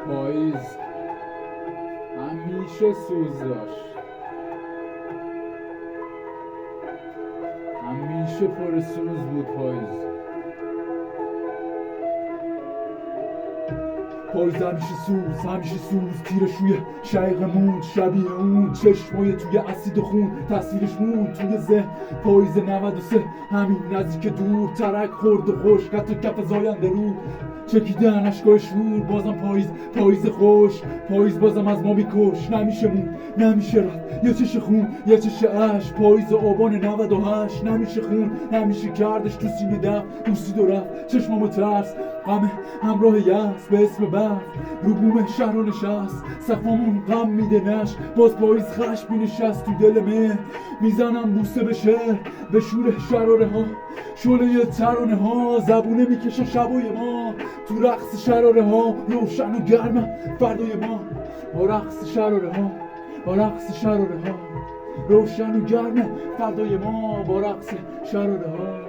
پاییز همیشه سوز داشت، همیشه پر سوز بود. پاییز همیشه سوز تیرش روی شقیقمون، شبیه اون چشمای توی اسید خون، تصویرش مون توی ذهن. پاییز 93 همین نزدیک دور، ترک خورد و خشک حتی کف زاینده رو چکیدن اشکای شور. بازم پاییز خوش، پاییز بازم از ما میکش. نمیشه مون، نمیشه رفت، یه چش خون یه چش عشق. پاییز آبان 98 نمیشه خون، نمیشه کردش تو سینه دم. دوستید و رفت چشمامو ترس، غم همراه یأس به اسم برف رو بوم شهر رو نشست. سقفمون غم میده نش، باز پاییز خشم نشست تو دل مهر. میزنم بوسه به شهر، به شور شراره ها، شعله ترانه ها زبونه میکشن شبای ما. تو رقص شراره ها روشن و گرم فردای ما. با رقص شراره ها، با رقص شراره ها روشن و گرم فردای ما. با رقص شراره ها.